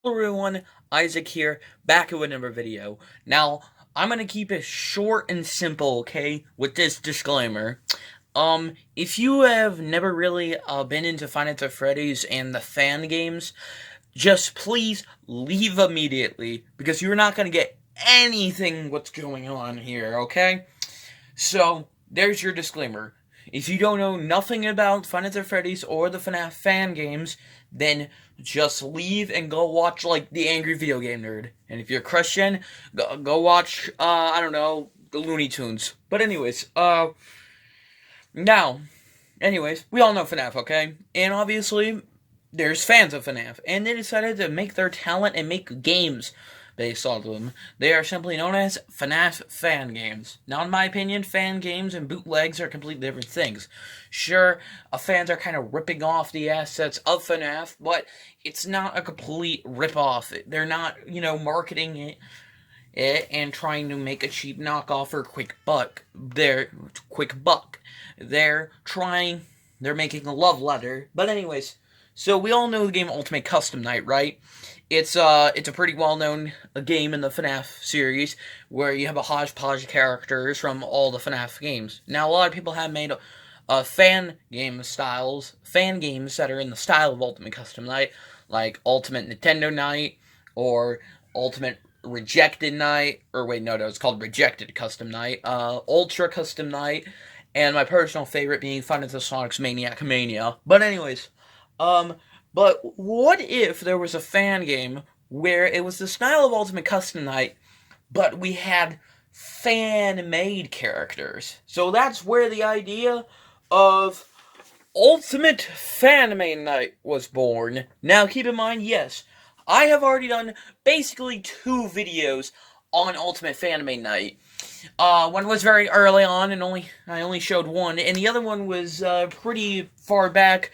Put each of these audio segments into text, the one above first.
Hello everyone, Isaac here, back with another video. Now, I'm gonna keep it short and simple, okay, with this disclaimer. If you have never really been into Five Nights at Freddy's and the fan games, just please leave immediately, because you're not gonna get anything what's going on here, okay? So, there's your disclaimer. If you don't know nothing about Five Nights at Freddy's or the FNAF fan games, then just leave and go watch, like, The Angry Video Game Nerd. And if you're a Christian, go watch, I don't know, the Looney Tunes. But now, anyways, we all know FNAF, okay? And obviously, there's fans of FNAF, and they decided to make their talent and make games based off of them. They are simply known as FNAF fan games. Now, in my opinion, fan games and bootlegs are completely different things. Sure, fans are kind of ripping off the assets of FNAF, but it's not a complete rip-off. They're not, marketing it and trying to make a cheap knockoff or quick buck. They're making a love letter. But anyways, so we all know the game Ultimate Custom Night, right? It's a pretty well-known game in the FNAF series where you have a hodgepodge of characters from all the FNAF games. Now, a lot of people have made fan games that are in the style of Ultimate Custom Night, like Ultimate Nintendo Night or Ultimate Rejected Night, or wait, no, it's called Rejected Custom Night, Ultra Custom Night, and my personal favorite being Five Nights at Sonic's Maniac Mania. But anyways, but what if there was a fan game where it was the style of Ultimate Custom Night, but we had fan-made characters? So that's where the idea of Ultimate Fan-Made Night was born. Now keep in mind, yes, I have already done basically 2 videos on Ultimate Fan-Made Night. One was very early on, and I only showed one, and the other one was pretty far back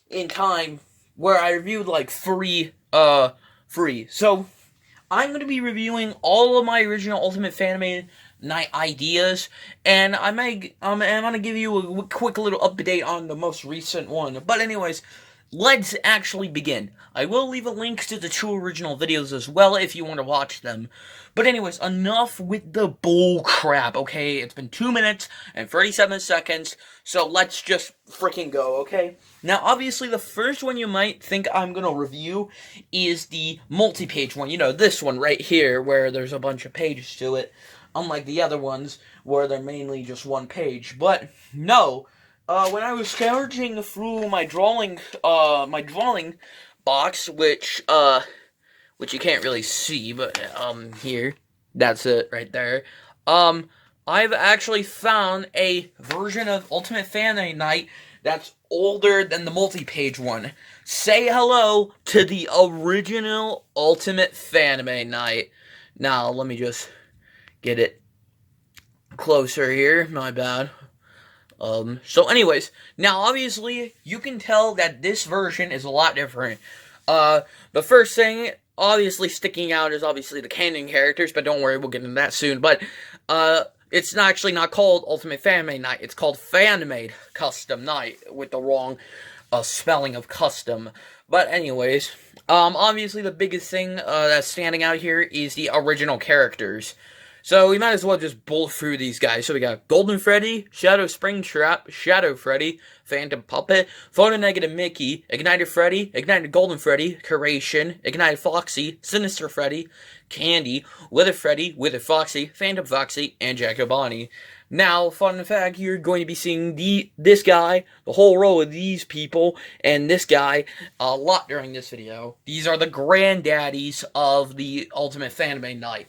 in time, where I reviewed like free. So I'm going to be reviewing all of my original Ultimate Fan-Made Night ideas, and I'm going to give you a quick little update on the most recent one. But anyways, let's actually begin. I will leave a link to the 2 original videos as well if you want to watch them. But anyways, enough with the bull crap, okay? It's been 2 minutes and 37 seconds, so let's just freaking go, okay? Now, obviously, the first one you might think I'm gonna review is the multi-page one. You know, this one right here, where there's a bunch of pages to it, unlike the other ones, where they're mainly just one page. But, no, when I was scouring through my drawing box, which you can't really see, but here, that's it right there. I've actually found a version of Ultimate Fan Night that's older than the multi-page one. Say hello to the original Ultimate Fan Night. Now, let me just get it closer here. My bad. So anyways, now obviously, you can tell that this version is a lot different. The first thing, obviously, sticking out is obviously the canon characters, but don't worry, we'll get into that soon. But, it's actually not called Ultimate Fan-Made Night, it's called Fan-Made Custom Night, with the wrong, spelling of custom. But anyways, obviously the biggest thing, that's standing out here is the original characters. So we might as well just bullet through these guys. So we got Golden Freddy, Shadow Springtrap, Shadow Freddy, Phantom Puppet, Photo Negative Mickey, Ignited Freddy, Ignited Golden Freddy, Curation, Ignited Foxy, Sinister Freddy, Candy, Wither Freddy, Wither Foxy, Phantom Foxy, and Jack Bonnie. Now, fun fact, you're going to be seeing this guy, the whole row of these people, and this guy a lot during this video. These are the granddaddies of the Ultimate Fan-Made Night.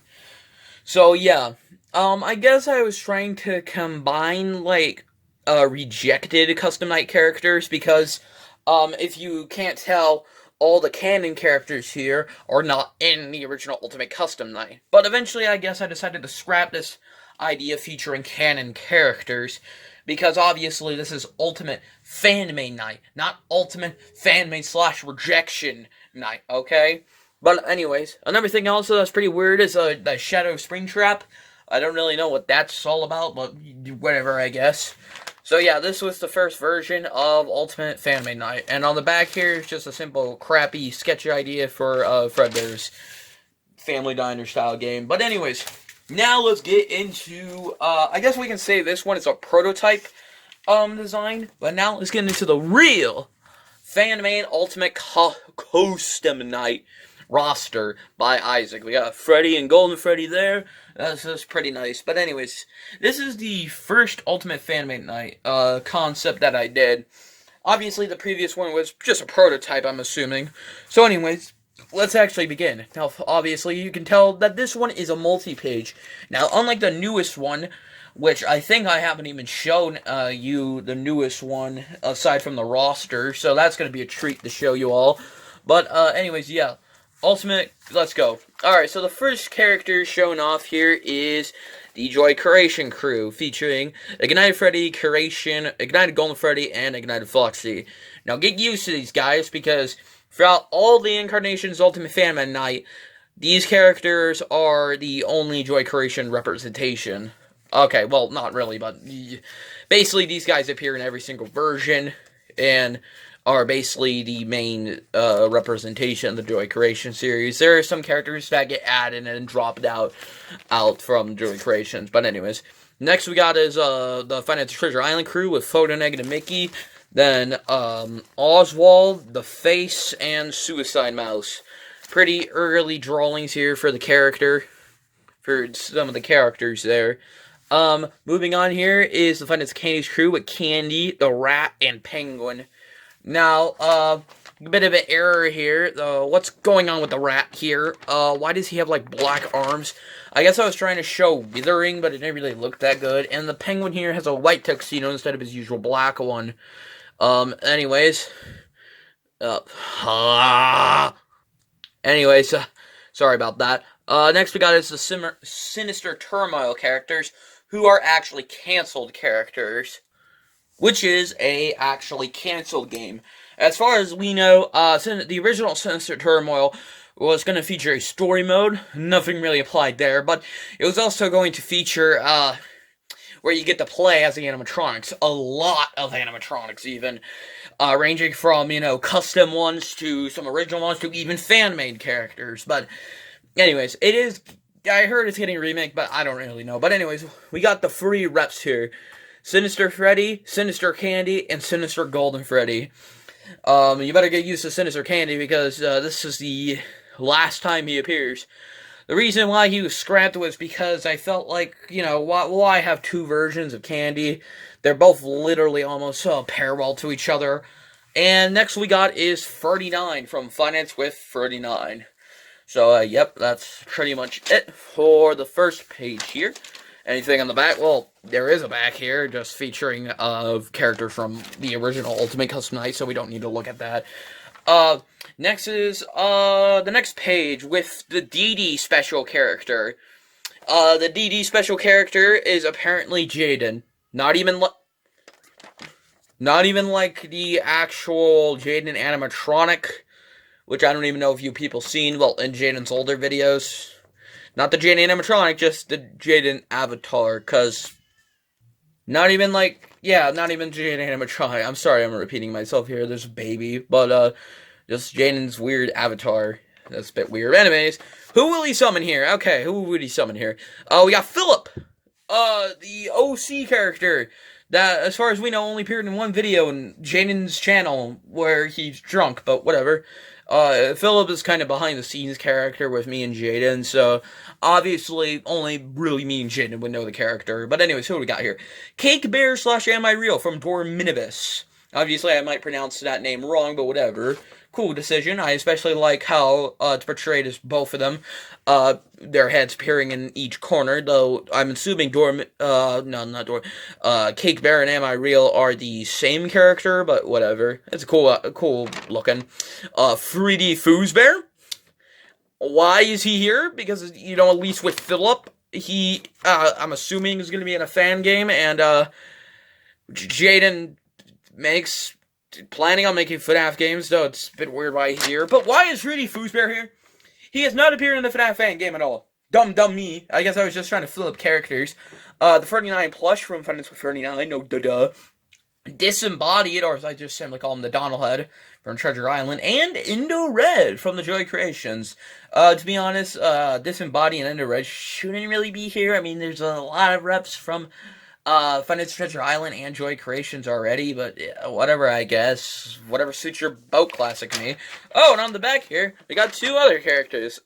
So, yeah, I guess I was trying to combine, like, rejected Custom Night characters, because, if you can't tell, all the canon characters here are not in the original Ultimate Custom Night. But eventually, I guess I decided to scrap this idea featuring canon characters, because obviously this is Ultimate Fan-Made Night, not Ultimate Fan-Made / Rejection Night, okay? But anyways, another thing also that's pretty weird is the Shadow Springtrap. I don't really know what that's all about, but whatever, I guess. So yeah, this was the first version of Ultimate Fan-Made Night, and on the back here is just a simple, crappy, sketchy idea for Fredbear's Family Diner style game. But anyways, now let's get into, I guess we can say this one is a prototype design, but now let's get into the real Fan-Made Ultimate Custom Night roster by Isaac. We got Freddy and Golden Freddy there. That's pretty nice. But anyways, this is the first Ultimate Fan-Made Night concept that I did. Obviously, the previous one was just a prototype, I'm assuming. So anyways, let's actually begin. Now, obviously, you can tell that this one is a multi-page. Now, unlike the newest one, which I think I haven't even shown you the newest one, aside from the roster, so that's going to be a treat to show you all. But anyways, yeah. Ultimate, let's go. Alright, so the first character shown off here is the Joy Creation crew, featuring Ignited Freddy, Creation, Ignited Golden Freddy, and Ignited Foxy. Now, get used to these guys, because throughout all the incarnations of Ultimate Fan-Made Night, these characters are the only Joy Creation representation. Okay, well, not really, but basically these guys appear in every single version, and are basically the main representation of the Joy Creation series. There are some characters that get added and dropped out from Joy Creations. But anyways, next we got is the Five Nights at Treasure Island crew with Photo Negative Mickey, then Oswald, The Face, and Suicide Mouse. Pretty early drawings here for the character, for some of the characters there. Moving on here is the Five Nights at Candy's crew with Candy, the Rat, and Penguin. Now, a bit of an error here. What's going on with the rat here? Why does he have, like, black arms? I guess I was trying to show withering, but it didn't really look that good. And the penguin here has a white tuxedo instead of his usual black one. Anyways. Anyways, sorry about that. Next we got is the Sinister Turmoil characters, who are actually canceled characters, which is a actually canceled game. As far as we know, the original Sinister Turmoil was going to feature a story mode. Nothing really applied there, but it was also going to feature where you get to play as the animatronics. A lot of animatronics, even. Ranging from, custom ones to some original ones to even fan-made characters. But anyways, I heard it's getting a remake, but I don't really know. But anyways, we got the free reps here. Sinister Freddy, Sinister Candy, and Sinister Golden Freddy. You better get used to Sinister Candy, because this is the last time he appears. The reason why he was scrapped was because I felt like, why have two versions of Candy? They're both literally almost parallel to each other. And next we got is 39 from Five Nights with 39. So, yep, that's pretty much it for the first page here. Anything on the back? Well, there is a back here, just featuring characters from the original Ultimate Custom Night, so we don't need to look at that. Next is the next page with the DD special character. The DD special character is apparently Jaden. Not even like the actual Jaden animatronic, which I don't even know if you people seen, well, in Jaden's older videos. Not the Jaden animatronic, just the Jaden avatar, because not even Jaden animatronic. I'm sorry I'm repeating myself here, there's a baby, but just Jaden's weird avatar. That's a bit weird. Anyways, who will he summon here? Okay, who would he summon here? We got Philip, the OC character, that, as far as we know, only appeared in one video in Jaden's channel, where he's drunk, but whatever. Philip is kind of behind-the-scenes character with me and Jaden, so obviously only really me and Jaden would know the character. But anyways, who do we got here? Cake Bear / Am I Real from Dorminibus. Obviously, I might pronounce that name wrong, but whatever. Cool decision. I especially like how it's portrayed as both of them. Their heads appearing in each corner, though I'm assuming Cake Bear and Am I Real are the same character, but whatever. It's cool looking. 3D Foosbear. Why is he here? Because, at least with Philip, he, I'm assuming is going to be in a fan game, and, Jaden planning on making FNAF games, though it's a bit weird why he's here. But why is 3D Foosbear here? He has not appeared in the FNAF fan game at all. Dumb me. I guess I was just trying to fill up characters. The 39 plush from Five Nights with 39, no duh. Disembodied, or as I just simply call him, the Donaldhead from Treasure Island, and Indo Red from the Joy Creations. To be honest, Disembodied and Indo Red shouldn't really be here. I mean, there's a lot of reps from Five Nights at Treasure Island and Joy Creations already, but yeah, whatever, I guess. Whatever suits your boat, classic me. Oh, and on the back here, we got two other characters.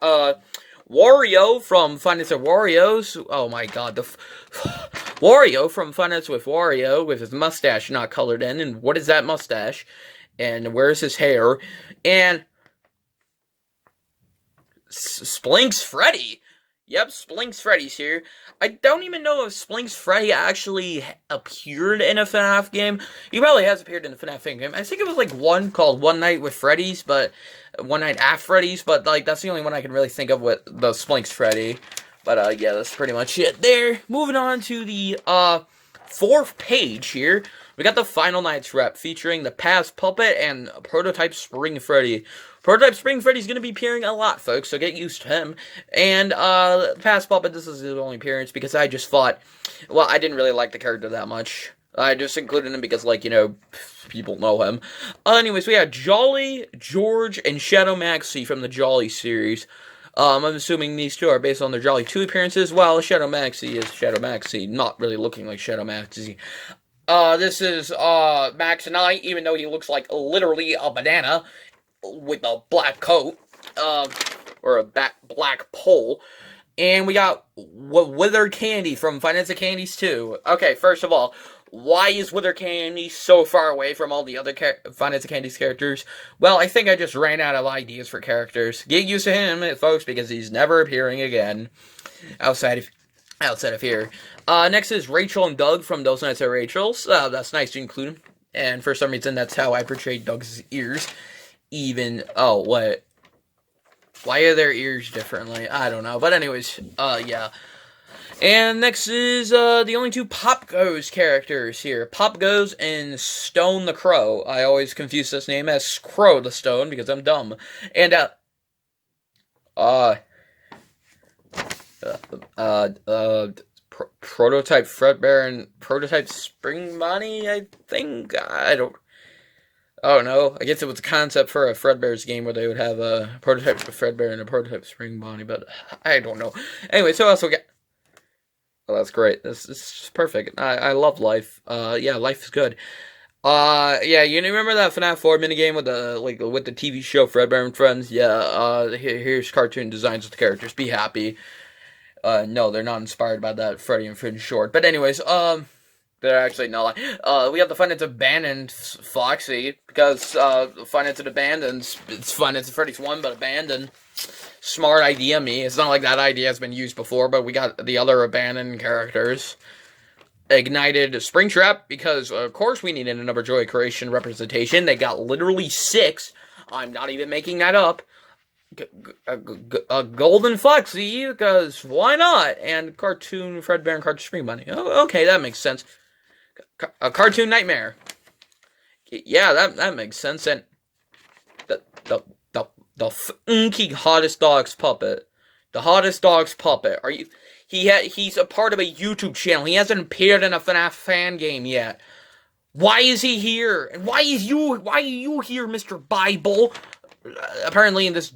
Wario from Five Nights at Wario's. Oh my god, Wario from Five Nights with Wario with his mustache not colored in, and what is that mustache? And where's his hair? And Splinks Freddy. Yep, Splinks Freddy's here. I don't even know if Splinks Freddy actually appeared in a FNAF game. He probably has appeared in a FNAF game. I think it was like one called One Night with Freddy's, but One Night at Freddy's, but like that's the only one I can really think of with the Splinks Freddy. But yeah, that's pretty much it there. Moving on to the fourth page here. We got the Final Nights rep featuring the Past Puppet and Prototype Spring Freddy. Prototype Spring Freddy's going to be appearing a lot, folks, so get used to him. And Past Puppet, this is his only appearance because I just thought, well, I didn't really like the character that much. I just included him because, like, you know, people know him. Anyways, we had Jolly, George, and Shadow Maxie from the Jolly series. I'm assuming these two are based on their Jolly 2 appearances, while Shadow Maxie is Shadow Maxie, not really looking like Shadow Maxie. This is, Max Knight, even though he looks like literally a banana with a black coat, or a black pole. And we got Wither Candy from Five Nights at Candy's 2. Okay, first of all, why is Wither Candy so far away from all the other Five Nights at Candy's characters? Well, I think I just ran out of ideas for characters. Get used to him, folks, because he's never appearing again outside of here. Next is Rachel and Doug from Those Nights at Rachel's. That's nice to include him. And for some reason, that's how I portrayed Doug's ears. Oh, what? Why are their ears differently? I don't know. But anyways, yeah. And next is, the only two Pop Goes characters here. Pop Goes and Stone the Crow. I always confuse this name as Crow the Stone because I'm dumb. And, Prototype Fredbear and Prototype Spring Bonnie, I think? Oh no, I guess it was a concept for a Fredbear's game where they would have a prototype Fredbear and a prototype Spring Bonnie, but I don't know. Anyway, so else we got... Oh, that's great. This is perfect. I love life. Yeah, life is good. Yeah, you remember that FNAF 4 minigame with the TV show Fredbear and Friends? Yeah, here's cartoon designs of the characters. Be happy. No, they're not inspired by that Freddy and Fringe short. But anyways, they're actually not. We have the Five Nights at Abandoned Foxy, because, Five Nights at Abandoned, it's Five Nights at Freddy's 1, but Abandoned. Smart idea, me. It's not like that idea has been used before, but we got the other Abandoned characters. Ignited Springtrap, because, of course, we needed another Joy Creation representation. They got literally 6. I'm not even making that up. Golden Foxy, because why not? And Cartoon Fredbear and Cartoon Spring Bunny. Oh, okay, that makes sense. A Cartoon Nightmare. Yeah, that makes sense. And the funky Hottest Dogs puppet. The Hottest Dogs puppet. He's a part of a YouTube channel. He hasn't appeared in a FNAF fan game yet. Why is he here? And why are you here, Mr. Bible? Apparently, this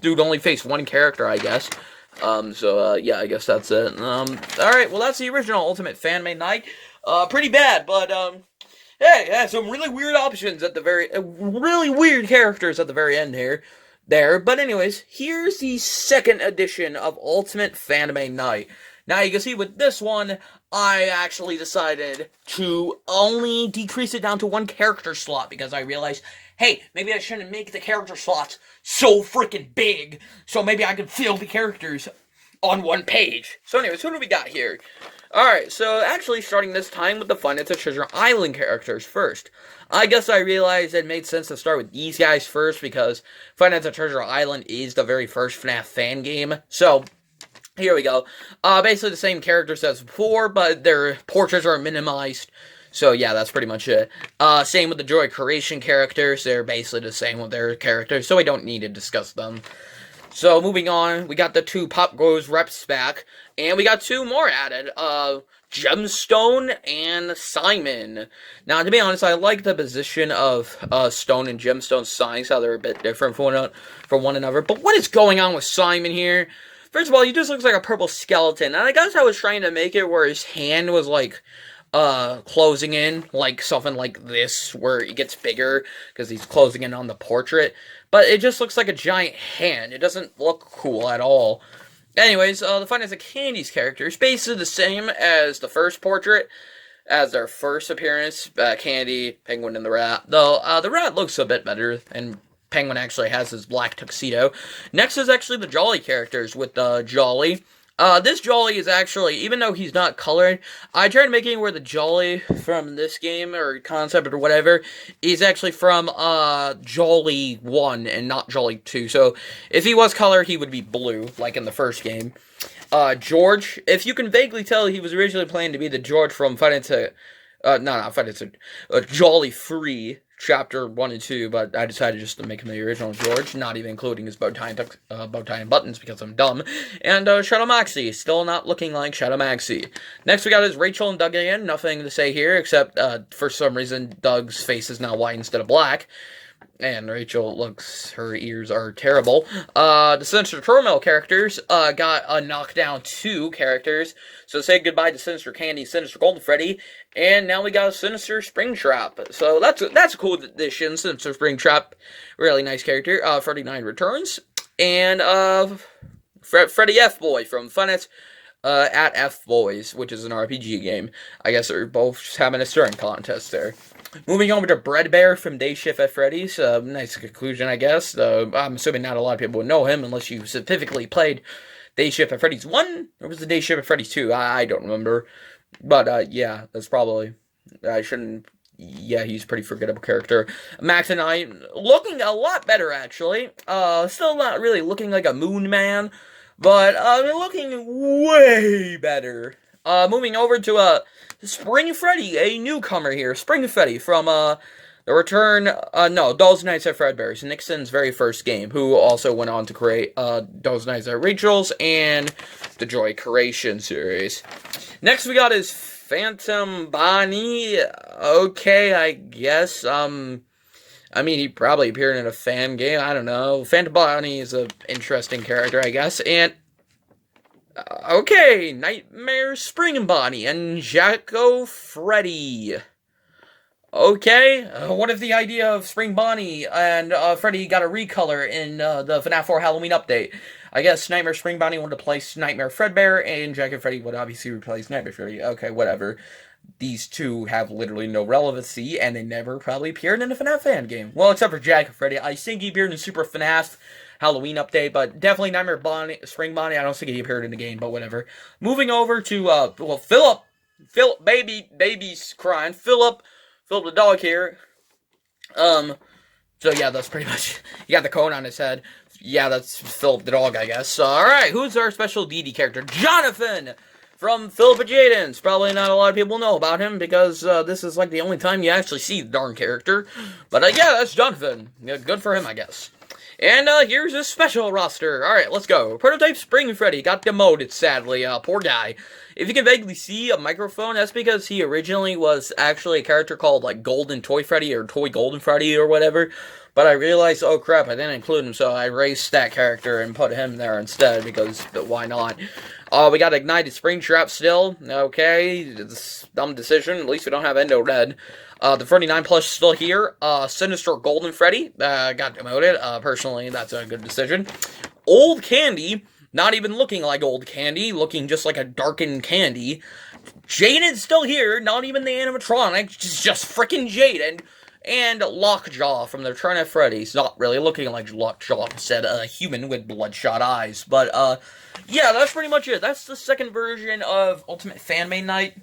dude only faced one character, I guess. Yeah, I guess that's it. Alright, well, that's the original Ultimate Fan-Made Night. Pretty bad, but, hey, yeah, some really weird options at the really weird characters at the very end there. But anyways, here's the second edition of Ultimate Fan-Made Night. Now, you can see with this one, I actually decided to only decrease it down to one character slot, because I realized, hey, maybe I shouldn't make the character slots so freaking big, so maybe I can fill the characters on one page. So anyways, who do we got here? Alright, so actually starting this time with the Five Nights at Treasure Island characters first. I guess I realized it made sense to start with these guys first, because Five Nights at Treasure Island is the very first FNAF fan game. So, here we go. Basically the same characters as before, but their portraits are minimized. So yeah, that's pretty much it. Same with the Joy Creation characters. They're basically the same with their characters, so we don't need to discuss them. So moving on, we got the 2 Pop Goes reps back, and we got 2 more added. Gemstone and Simon. Now, to be honest, I like the position of Stone and Gemstone signs, how they're a bit different from one another. But what is going on with Simon here? First of all, he just looks like a purple skeleton. And I guess I was trying to make it where his hand was like closing in, like something like this, where it gets bigger because he's closing in on the portrait. But it just looks like a giant hand. It doesn't look cool at all. Anyways, the Five Nights at Candy's character is basically the same as the first portrait, as their first appearance. Candy, Penguin, and the Rat. Though, the Rat looks a bit better, and Penguin actually has his black tuxedo. Next is actually the Jolly characters with Jolly. This Jolly is actually, even though he's not colored, I tried making where the Jolly from this game, or concept, or whatever, is actually from, Jolly 1, and not Jolly 2, so, if he was colored, he would be blue, like in the first game. George, if you can vaguely tell, he was originally planned to be the George from Jolly Free, Chapter 1 and 2, but I decided just to make him the original George, not even including his bow tie and buttons because I'm dumb. And Shadow Maxie, still not looking like Shadow Maxie. Next we got is Rachel and Doug again, nothing to say here, except for some reason Doug's face is now white instead of black. And Rachel her ears are terrible. The Sinister Turmoil characters, got a knockdown 2 characters. So say goodbye to Sinister Candy, Sinister Golden Freddy, and now we got a Sinister Springtrap. So that's a cool addition, Sinister Springtrap, really nice character. Freddy 9 returns, and, Freddy F-Boy from Funnets, at F-Boys, which is an RPG game. I guess they're both having a stirring contest there. Moving over to Bread Bear from Day Shift at Freddy's. Nice conclusion, I guess. I'm assuming not a lot of people would know him unless you specifically played Day Shift at Freddy's 1, or was it Day Shift at Freddy's 2? I don't remember. But, yeah, that's probably... I shouldn't... Yeah, he's a pretty forgettable character. Max and I, looking a lot better, actually. Still not really looking like a Moon Man, but looking way better. Moving over to, Spring Freddy, a newcomer here. Spring Freddy from, the return, Dolls Nights at Fredbear's, Nixon's very first game, who also went on to create, Dolls Nights at Rachel's and the Joy Creation series. Next we got is Phantom Bonnie. Okay, I guess, I mean, he probably appeared in a fan game, I don't know. Phantom Bonnie is an interesting character, I guess, and okay, Nightmare Spring Bonnie and Jacko Freddy. Okay, what if the idea of Spring Bonnie and Freddy got a recolor in the FNAF 4 Halloween update? I guess Nightmare Spring Bonnie would replace Nightmare Fredbear, and Jacko Freddy would obviously replace Nightmare Freddy. Okay, whatever. These two have literally no relevancy, and they never probably appeared in a FNAF fan game. Well, except for Jacko Freddy. I think he appeared in Super FNAF Halloween update, but definitely Nightmare Spring Bonnie. I don't think he appeared in the game, but whatever. Moving over to, Philip, baby's crying. Philip the dog here. So yeah, that's pretty much, he got the cone on his head. Yeah, that's Philip the dog, I guess. Alright, who's our special DD character? Jonathan! From Philip and Jaden's. Probably not a lot of people know about him, because this is like the only time you actually see the darn character. But yeah, that's Jonathan. Yeah, good for him, I guess. And here's his special roster. Alright, let's go. Prototype Spring Freddy got demoted, sadly. Poor guy. If you can vaguely see a microphone, that's because he originally was actually a character called, like, Golden Toy Freddy, or Toy Golden Freddy, or whatever. But I realized, oh crap, I didn't include him, so I erased that character and put him there instead, because why not? We got Ignited Springtrap still. Okay, it's a dumb decision. At least we don't have Endo Red. The 39 Plus still here. Sinister Golden Freddy got demoted. Personally, that's a good decision. Old Candy, not even looking like Old Candy, looking just like a darkened Candy. Jaden's still here, not even the animatronic, just freaking Jaden. And Lockjaw from the Return of Freddy's, not really looking like Lockjaw, instead a human with bloodshot eyes. But, yeah, that's pretty much it. That's the second version of Ultimate Fan-Made Night.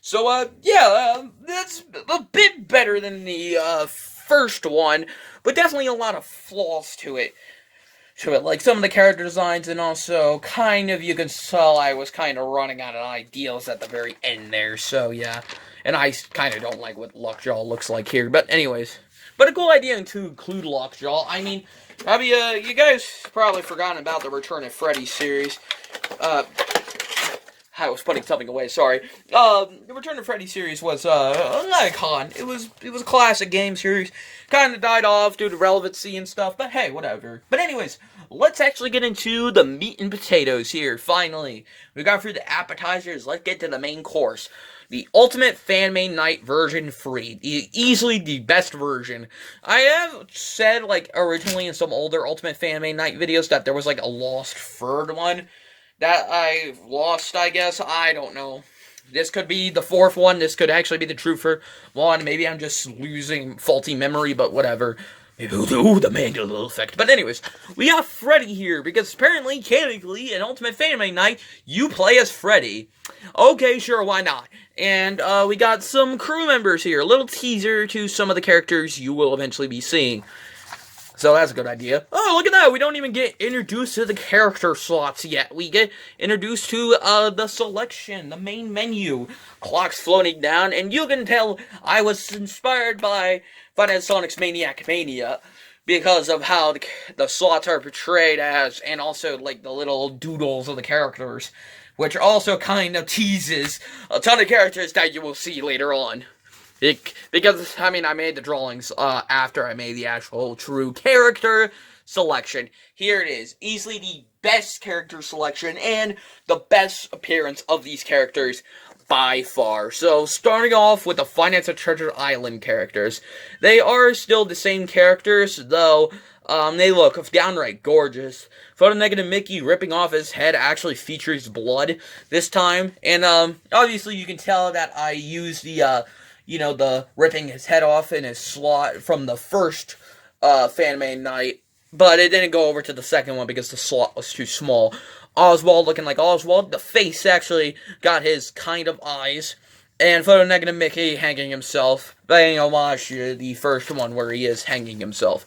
So, yeah, that's a bit better than the, first one, but definitely a lot of flaws to it. Like some of the character designs, and also kind of, you can tell I was kind of running out of ideas at the very end there, so yeah. And I kind of don't like what Lockjaw looks like here, but anyways. But a cool idea to include Lockjaw. I mean, have you guys probably forgotten about the Return of Freddy series. I was putting something away. Sorry. The Return of Freddy series was an icon. It was a classic game series. Kind of died off due to relevancy and stuff, but hey, whatever. But anyways, let's actually get into the meat and potatoes here. Finally, we got through the appetizers. Let's get to the main course. The Ultimate Fan-Made Night version 3. Easily the best version. I have said, like, originally in some older Ultimate Fan-Made Night videos that there was, like, a lost third one that I lost, I guess. I don't know. This could be the fourth one. This could actually be the true third one. Maybe I'm just losing faulty memory, but whatever. Ooh, the Mandela effect. But anyways, we got Freddy here, because apparently, canonically, in Ultimate Fan-Made Night, you play as Freddy. Okay, sure, why not? And, we got some crew members here. A little teaser to some of the characters you will eventually be seeing. So that's a good idea. Oh, look at that! We don't even get introduced to the character slots yet. We get introduced to, the selection, the main menu. Clocks floating down, and you can tell I was inspired by Final Sonic's Maniac Mania because of how the slots are portrayed as, and also, like, the little doodles of the characters, which also kind of teases a ton of characters that you will see later on. Because, I mean, I made the drawings after I made the actual true character selection. Here it is. Easily the best character selection and the best appearance of these characters by far. So, starting off with the Finance of Treasure Island characters. They are still the same characters, though they look downright gorgeous. Photonegative Mickey ripping off his head actually features blood this time. And, obviously you can tell that I used the ripping his head off in his slot from the first Fan-Made Night, but it didn't go over to the second one because the slot was too small. Oswald looking like Oswald. The face actually got his kind of eyes. And Photonegative Mickey hanging himself, paying homage to the first one where he is hanging himself.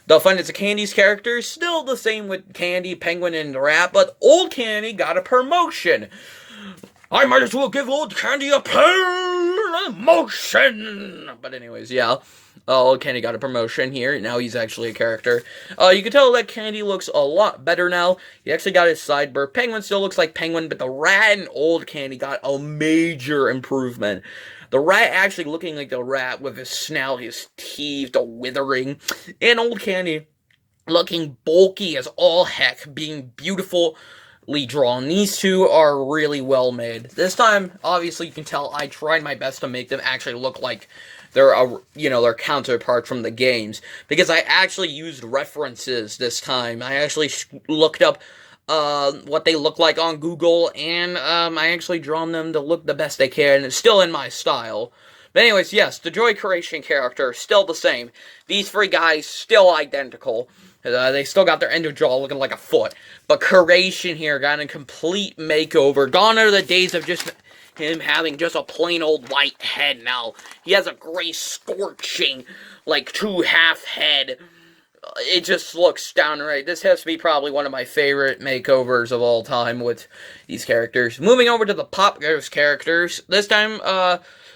The Finance of Candy's characters, still the same with Candy, Penguin, and the Rat, but Old Candy got a promotion. I might as well give Old Candy a promotion! But anyways, yeah. Old Candy got a promotion here. Now he's actually a character. You can tell that Candy looks a lot better now. He actually got his sideburn. Penguin still looks like Penguin, but the Rat and Old Candy got a major improvement. The Rat actually looking like the Rat with his snout, his teeth, the withering. And Old Candy looking bulky as all heck, being beautiful drawn. These two are really well made. This time, obviously, you can tell I tried my best to make them actually look like they're their counterpart from the games, because I actually used references this time. I actually looked up what they look like on Google, and I actually drawn them to look the best they can, and it's still in my style. But anyways, yes, the Joy Creation character, still the same. These three guys, still identical. They still got their end of jaw looking like a foot. But Creation here got a complete makeover. Gone are the days of just him having just a plain old white head now. He has a gray scorching, like, two-half head. It just looks downright. This has to be probably one of my favorite makeovers of all time with these characters. Moving over to the Pop Ghost characters. This time,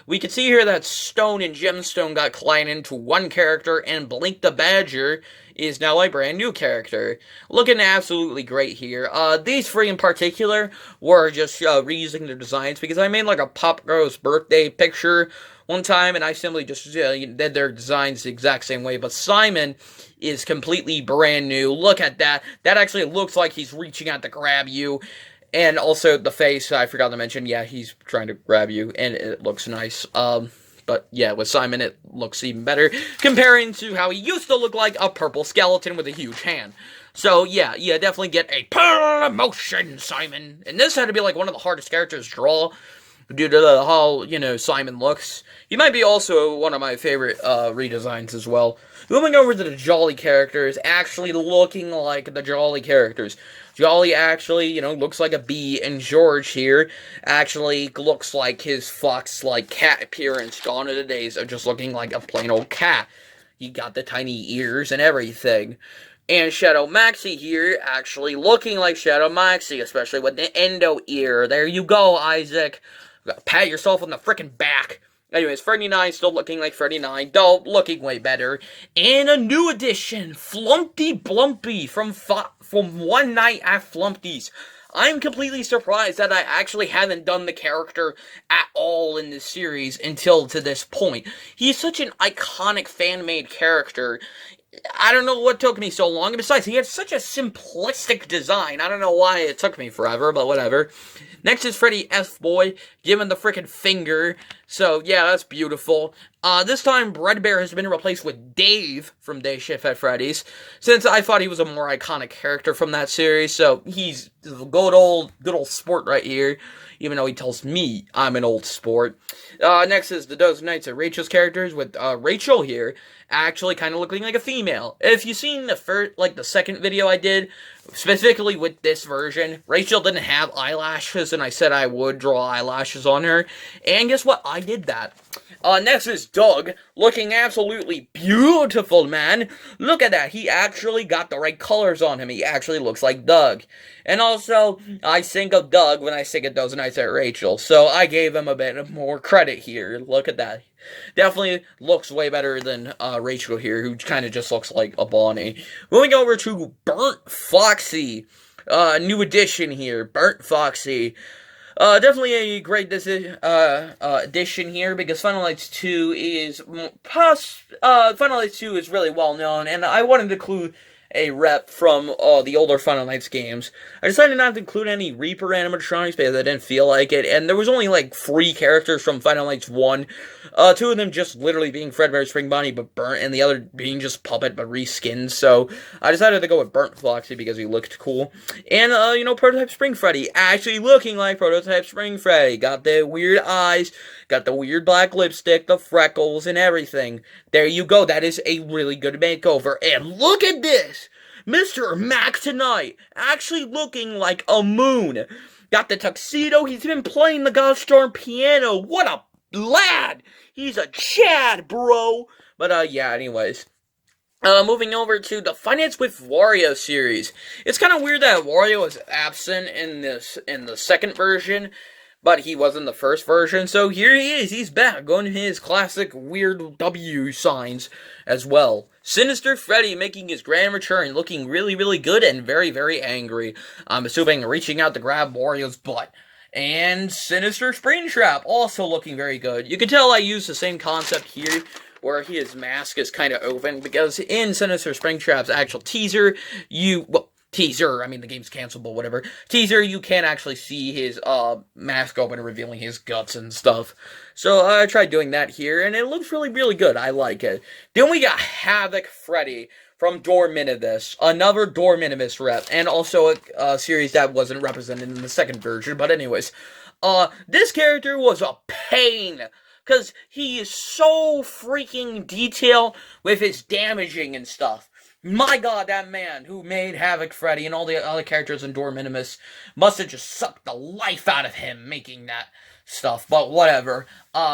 we can see here that Stone and Gemstone got collided into one character, and Blink the Badger is now a brand new character. Looking absolutely great here. These three in particular were just reusing their designs, because I made like a Pop Ghost birthday picture one time, and I simply just did their designs the exact same way. But Simon is completely brand new. Look at that. That actually looks like he's reaching out to grab you. And also the face, I forgot to mention, yeah, he's trying to grab you, and it looks nice. But yeah, with Simon, it looks even better, comparing to how he used to look like a purple skeleton with a huge hand. So yeah, definitely get a promotion, Simon. And this had to be like one of the hardest characters to draw, due to how, Simon looks. He might be also one of my favorite redesigns as well. Moving over to the Jolly characters, actually looking like the Jolly characters. Jolly actually, looks like a bee, and George here actually looks like his fox-like cat appearance, gone are the days of just looking like a plain old cat. He got the tiny ears and everything. And Shadow Maxie here actually looking like Shadow Maxie, especially with the endo ear. There you go, Isaac. Pat yourself on the frickin' back. Anyways, Freddy 9 still looking like Freddy 9, though looking way better. And a new addition, Flumpty Blumpy from One Night at Flumpty's. I'm completely surprised that I actually haven't done the character at all in this series until to this point. He's such an iconic fan-made character. I don't know what took me so long. And besides, he had such a simplistic design. I don't know why it took me forever, but whatever. Next is Freddy F-Boy, giving the frickin' finger. So, yeah, that's beautiful. This time, Red Bear has been replaced with Dave from Day Shift at Freddy's, since I thought he was a more iconic character from that series, so he's a good old sport right here, even though he tells me I'm an old sport. Next is the Dozen Nights of Rachel's characters, with Rachel here actually kind of looking like a female. If you've seen the second video I did, specifically with this version, Rachel didn't have eyelashes, and I said I would draw eyelashes on her, and guess what? I did that. Next is Doug, looking absolutely beautiful, man. Look at that. He actually got the right colors on him. He actually looks like Doug. And also, I think of Doug when I think of Dozen Nights at Rachel, so I gave him a bit more credit here. Look at that. Definitely looks way better than Rachel here, who kind of just looks like a Bonnie. Moving over to Burnt Foxy. New addition here, Burnt Foxy. Definitely a great addition here, because Final Nights 2 is Final Nights 2 is really well known, and I wanted to include a rep from the older Final Nights games. I decided not to include any Reaper animatronics because I didn't feel like it, and there was only like 3 characters from Final Nights 1. 2 of them just literally being Fredbear Spring Bonnie but burnt, and the other being just Puppet but reskinned, so I decided to go with Burnt Foxy because he looked cool. And, Prototype Spring Freddy, actually looking like Prototype Spring Freddy. Got the weird eyes, got the weird black lipstick, the freckles, and everything. There you go, that is a really good makeover. And look at this! Mr. Mac tonight, actually looking like a moon. Got the tuxedo, he's been playing the gosh darn piano. What a lad! He's a Chad, bro! But, yeah, anyways. Moving over to the Finance with Wario series. It's kind of weird that Wario is absent in the second version, but he was in the first version, so here he is, he's back, going to his classic weird W signs as well. Sinister Freddy making his grand return, looking really, really good and very, very angry. I'm assuming reaching out to grab Wario's butt. And Sinister Springtrap, also looking very good. You can tell I used the same concept here, where his mask is kind of open, because in Sinister Springtrap's actual teaser, the game's canceled, but whatever. Teaser, you can actually see his mask open, revealing his guts and stuff. So I tried doing that here, and it looks really, really good. I like it. Then we got Havoc Freddy from Door Minimus, another Door Minimus rep, and also a series that wasn't represented in the second version. But anyways, this character was a pain, because he is so freaking detailed with his damaging and stuff. My god, that man who made Havoc Freddy and all the other characters in Door Minimus must have just sucked the life out of him making that stuff, but whatever.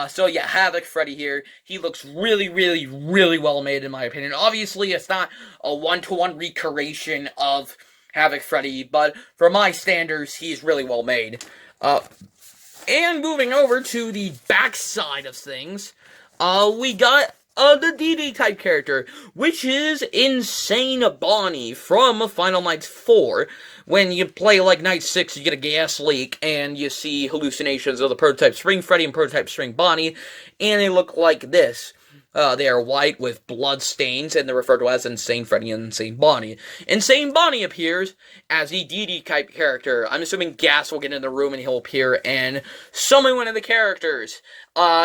So yeah, Havoc Freddy here. He looks really, really, really well made in my opinion. Obviously, it's not a one-to-one recreation of Havoc Freddy, but for my standards, he's really well made. And moving over to the backside of things, we got the DD type character, which is Insane Bonnie from Final Nights 4. When you play like Night 6, you get a gas leak, and you see hallucinations of the Prototype Spring Freddy and Prototype Spring Bonnie, and they look like this. They are white with blood stains, and they're referred to as Insane Freddy and Insane Bonnie. Insane Bonnie appears as the DD type character. I'm assuming Gas will get in the room and he'll appear and summon one of the characters.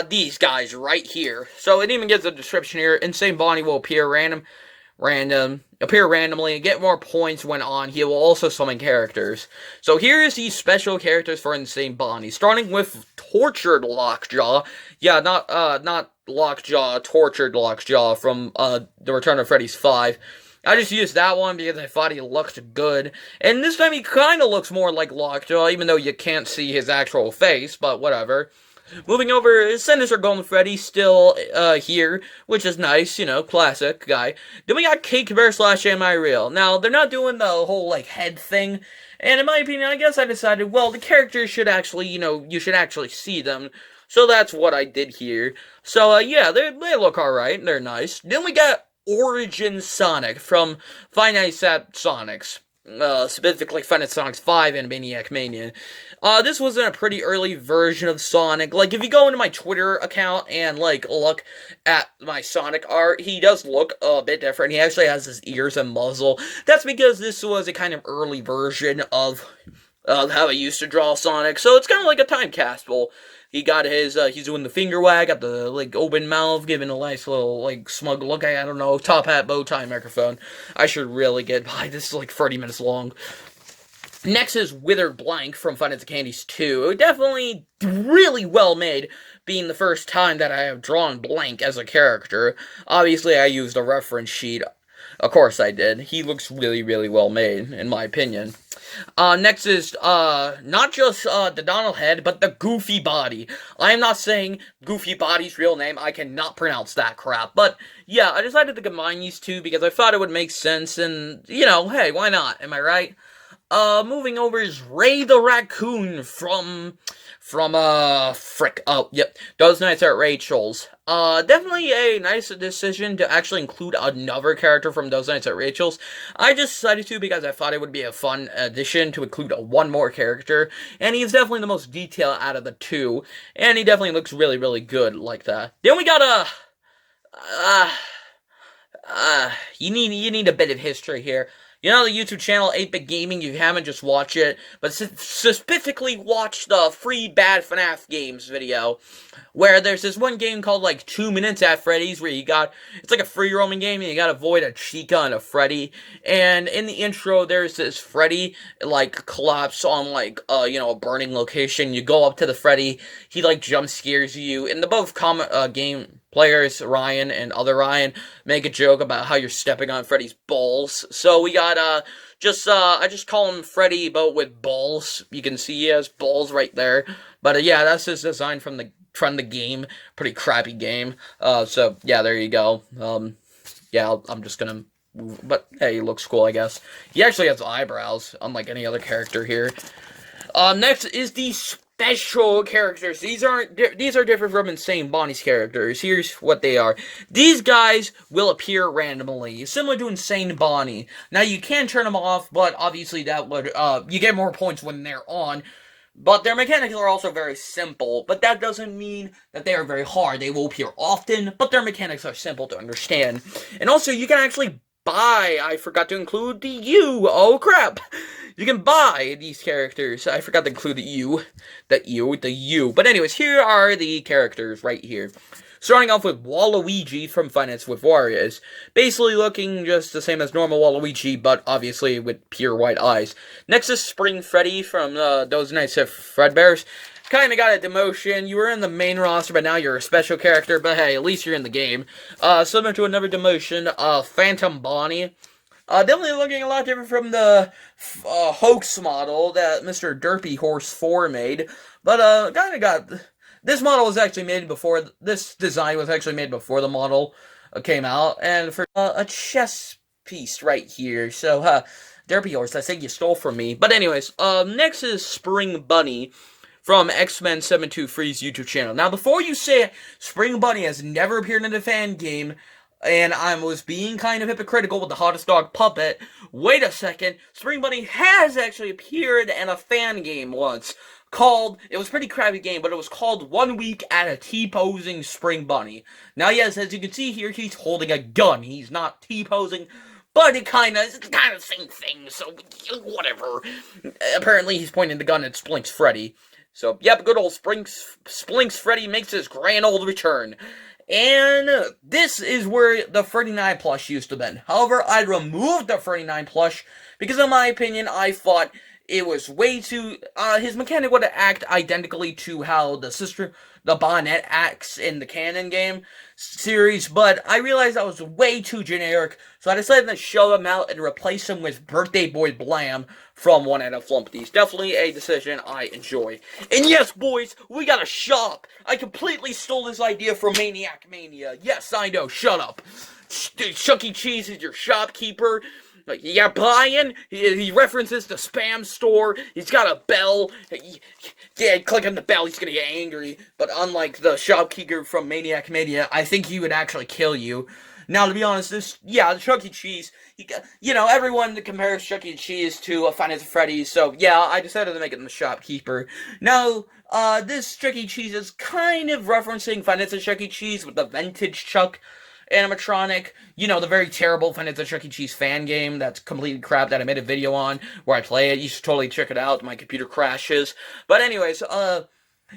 These guys right here. So it even gives a description here. Insane Bonnie will appear randomly, and get more points when on. He will also summon characters. So here is the special characters for Insane Bonnie, starting with Tortured Lockjaw. Yeah, not Lockjaw, Tortured Lockjaw from The Return of Freddy's 5. I just used that one because I thought he looked good. And this time he kind of looks more like Lockjaw, even though you can't see his actual face, but whatever. Moving over, Sinister Golden Freddy still here, which is nice, classic guy. Then we got Cake Bear / Am I Real. Now, they're not doing the whole, head thing. And in my opinion, I guess I decided, well, the characters should actually, you should actually see them. So that's what I did here. So, yeah, they look alright. They're nice. Then we got Origin Sonic from Five Nights at Sonic's. specifically Final Sonic 5 and Maniac Mania. This was in a pretty early version of Sonic. Like, if you go into my Twitter account and, like, look at my Sonic art, he does look a bit different. He actually has his ears and muzzle. That's because this was a kind of early version of how I used to draw Sonic, so it's kind of like a time capsule. He got his, he's doing the finger wag, got the, like, open mouth, giving a nice little, like, smug look, I don't know, top hat, bow tie, microphone. I should really get by, this is like 30 minutes long. Next is Withered Blank from Fun at the Candies 2. Definitely really well made, being the first time that I have drawn Blank as a character. Obviously, I used a reference sheet. Of course I did. He looks really, really well made, in my opinion. Next is, not just, the Donald head, but the Goofy body. I am not saying Goofy body's real name, I cannot pronounce that crap, but, yeah, I decided to combine these two because I thought it would make sense, and, you know, hey, why not, am I right? Moving over is Ray the Raccoon from, Those Nights at Rachel's. Definitely a nice decision to actually include another character from Those Nights at Rachel's. I just decided to because I thought it would be a fun addition to include one more character, and he's definitely the most detailed out of the two, and he definitely looks really, really good like that. Then we got you need a bit of history here. You know the YouTube channel 8-Bit Gaming, you haven't just watch it, but specifically watch the free Bad FNAF Games video, where there's this one game called, like, 2 Minutes at Freddy's, where it's like a free roaming game, and you gotta avoid a Chica and a Freddy, and in the intro, there's this Freddy, like, collapse on, like, a burning location. You go up to the Freddy, he, like, jump scares you, and the both game players, Ryan and other Ryan, make a joke about how you're stepping on Freddy's balls. So we got, I just call him Freddy, but with balls. You can see he has balls right there. But, yeah, that's his design from the game. Pretty crappy game. So, yeah, there you go. Yeah, I'm just gonna move, but, hey, he looks cool, I guess. He actually has eyebrows, unlike any other character here. Next is the special characters. These are different from Insane Bonnie's characters. Here's what they are. These guys will appear randomly, similar to Insane Bonnie. Now, you can turn them off, but obviously that would, you get more points when they're on. But their mechanics are also very simple, but that doesn't mean that they are very hard. They will appear often, but their mechanics are simple to understand. And also, you can actually buy, I forgot to include the U, oh crap! You can buy these characters. I forgot to include the U. But anyways, here are the characters right here. Starting off with Waluigi from Five Nights with Warriors. Basically looking just the same as normal Waluigi, but obviously with pure white eyes. Next is Spring Freddy from Those Nights at Fredbear's. Kinda got a demotion. You were in the main roster, but now you're a special character. But hey, at least you're in the game. Similar to another demotion, Phantom Bonnie. Definitely looking a lot different from the hoax model that Mr. Derpy Horse 4 made. But, kinda got... This model was actually made before... This design was actually made before the model came out. And for a chess piece right here. So, Derpy Horse, I think you stole from me. But anyways, next is Spring Bunny from X-Men 723's YouTube channel. Now, before you say Spring Bunny has never appeared in a fan game, and I was being kind of hypocritical with the Hottest Dog puppet, wait a second, Spring Bunny has actually appeared in a fan game once, it was a pretty crappy game, but it was called 1 Week at a T-Posing Spring Bunny. Now, yes, as you can see here, he's holding a gun. He's not T-posing, but it's kind of the same thing, so whatever. Apparently, he's pointing the gun at Splinks Freddy. So, yep, good old Splinks Freddy makes his grand old return. And this is where the 39 plush used to have been. However, I removed the 39 plush because, in my opinion, I thought it was way too... his mechanic would act identically to how the Bonnet acts in the canon game series, but I realized that was way too generic, so I decided to show him out and replace him with Birthday Boy Blam from One Out of Flumpties. Definitely a decision I enjoy. And yes, boys, we got a shop! I completely stole this idea from Maniac Mania. Yes, I know, shut up. Chuck E. Cheese is your shopkeeper. Yeah, buying. He references the spam store. He's got a bell. Yeah, click on the bell, he's gonna get angry. But unlike the shopkeeper from Maniac Mania, I think he would actually kill you. Now, to be honest, the Chuck E. Cheese, everyone compares Chuck E. Cheese to Five Nights at Freddy's, so yeah, I decided to make it in the shopkeeper. Now, this Chuck E. Cheese is kind of referencing Five Nights at Chuck E. Cheese with the vintage Chuck animatronic, the very terrible Five Nights at Chuck E. Cheese fan game that's completely crap that I made a video on where I play it. You should totally check it out. My computer crashes. But anyways,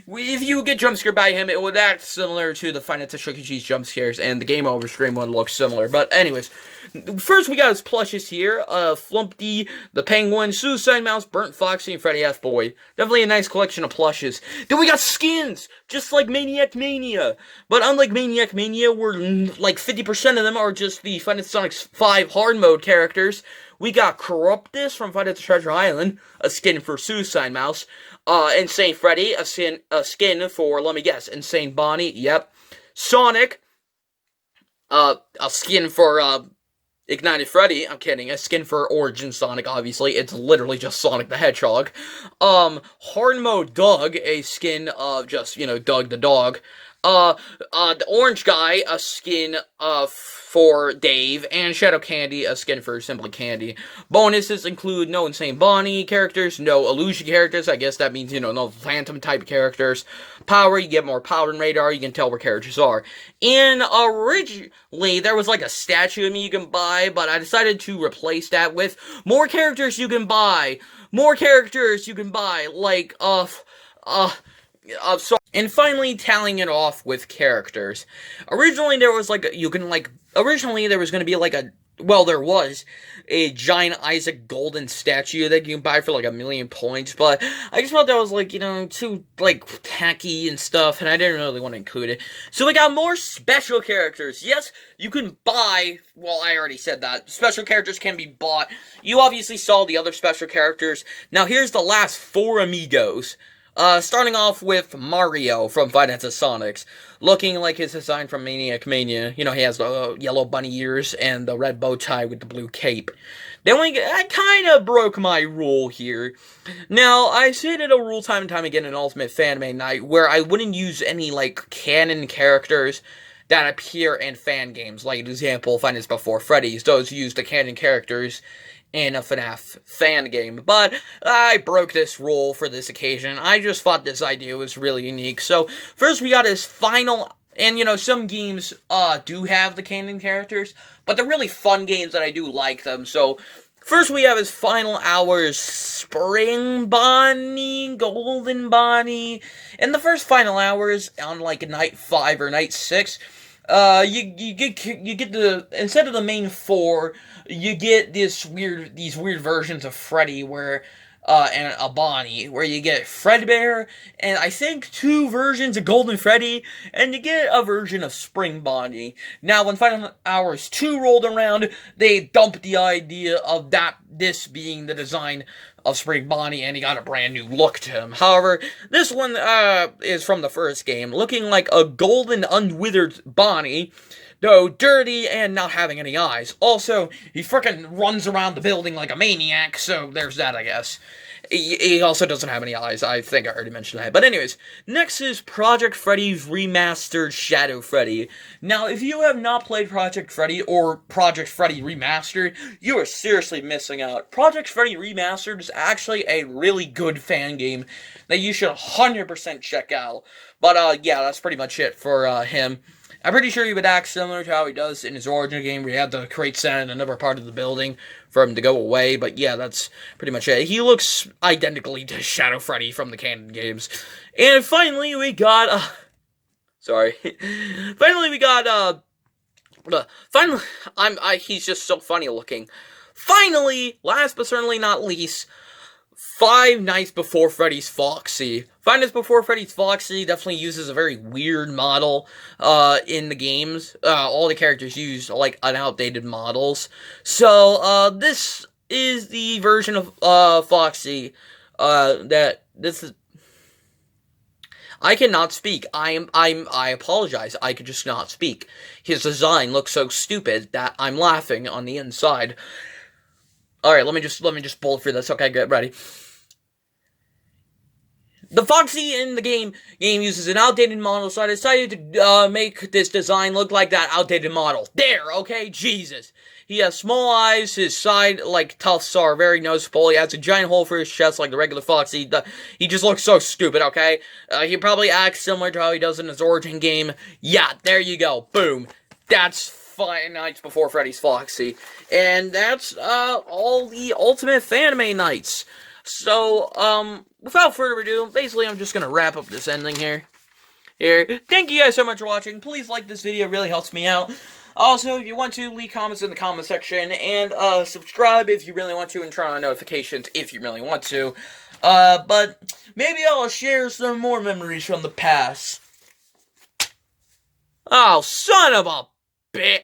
if you get jump scared by him, it would act similar to the Five Nights at Chuck E. Cheese jump scares, and the Game Over Scream one looks similar. But anyways, first we got his plushes here. Flumpty, the Penguin, Suicide Mouse, Burnt Foxy, and Freddy F. Boy. Definitely a nice collection of plushes. Then we got skins, just like Maniac Mania. But unlike Maniac Mania, where like 50% of them are just the Five Nights at Sonic 5 hard mode characters, we got Corruptus from Five Nights at Treasure Island, a skin for Suicide Mouse. Insane Freddy, a skin for, let me guess, Insane Bonnie, yep. Sonic, a skin for, Ignited Freddy, I'm kidding, a skin for Origin Sonic, obviously, it's literally just Sonic the Hedgehog. Hard Mode Doug, a skin of just, Doug the dog. The Orange Guy, a skin, for Dave, and Shadow Candy, a skin for Simply Candy. Bonuses include no Insane Bonnie characters, no Illusion characters, I guess that means, no Phantom type characters. Power, you get more power and radar, you can tell where characters are. And originally, there was like a statue of me you can buy, but I decided to replace that with more characters you can buy. More characters you can buy, like, and finally, tallying it off with characters. Originally, there was there was going to be there was a giant Isaac Golden statue that you can buy for 1,000,000 points, but I just felt that was too tacky and stuff, and I didn't really want to include it. So we got more special characters. Yes, you can buy, well, I already said that. Special characters can be bought. You obviously saw the other special characters. Now here's the last 4 amigos. Starting off with Mario from Five Nights at Sonic's, looking like his design from Maniac Mania. He has the yellow bunny ears and the red bow tie with the blue cape. Then I kind of broke my rule here. Now, I stated a rule time and time again in Ultimate Fan Night where I wouldn't use any, canon characters that appear in fan games. Like, example, Five Nights Before Freddy's. Those use the canon characters in a FNAF fan game, but I broke this rule for this occasion. I just thought this idea was really unique. So, first we got his final, and some games, do have the canon characters, but they're really fun games that I do like them. So, first we have his Final Hours Spring Bonnie, Golden Bonnie. In the first Final Hours, on night 5 or night 6, you get the, instead of the main 4, you get these weird versions of Freddy and a Bonnie, where you get Fredbear, and I think 2 versions of Golden Freddy, and you get a version of Spring Bonnie. Now, when Final Hours 2 rolled around, they dumped the idea of this being the design of Spring Bonnie, and he got a brand new look to him. However, this one, is from the first game, looking like a golden unwithered Bonnie, though dirty and not having any eyes. Also, he frickin' runs around the building like a maniac, so there's that, I guess. He also doesn't have any eyes. I think I already mentioned that. But anyways, next is Project Freddy's Remastered Shadow Freddy. Now, if you have not played Project Freddy or Project Freddy Remastered, you are seriously missing out. Project Freddy Remastered is actually a really good fan game that you should 100% check out. But, yeah, that's pretty much it for him. I'm pretty sure he would act similar to how he does in his origin game, where he had to create sound in another part of the building for him to go away, but yeah, that's pretty much it. He looks identically to Shadow Freddy from the canon games. And finally, we got, he's just so funny looking. Finally, last but certainly not least, Five Nights Before Freddy's Foxy. Five Nights Before Freddy's Foxy definitely uses a very weird model in the games. All the characters use outdated models. So this is the version of Foxy that this is. I cannot speak. I apologize. I could just not speak. His design looks so stupid that I'm laughing on the inside. All right, let me just bullet through this. Okay, get ready. the Foxy in the game uses an outdated model, so I decided to make this design look like that outdated model. There, okay? Jesus. He has small eyes, his side, tufts are very noticeable, he has a giant hole for his chest like the regular Foxy. He just looks so stupid, okay? He probably acts similar to how he does in his origin game. Yeah, there you go. Boom. That's Five Nights Before Freddy's Foxy. And that's, all the Ultimate Fanime Nights. So, without further ado, basically I'm just gonna wrap up this ending here. Thank you guys so much for watching. Please like this video, it really helps me out. Also, if you want to, leave comments in the comment section, and, subscribe if you really want to, and turn on notifications if you really want to. But maybe I'll share some more memories from the past. Oh, son of a bitch!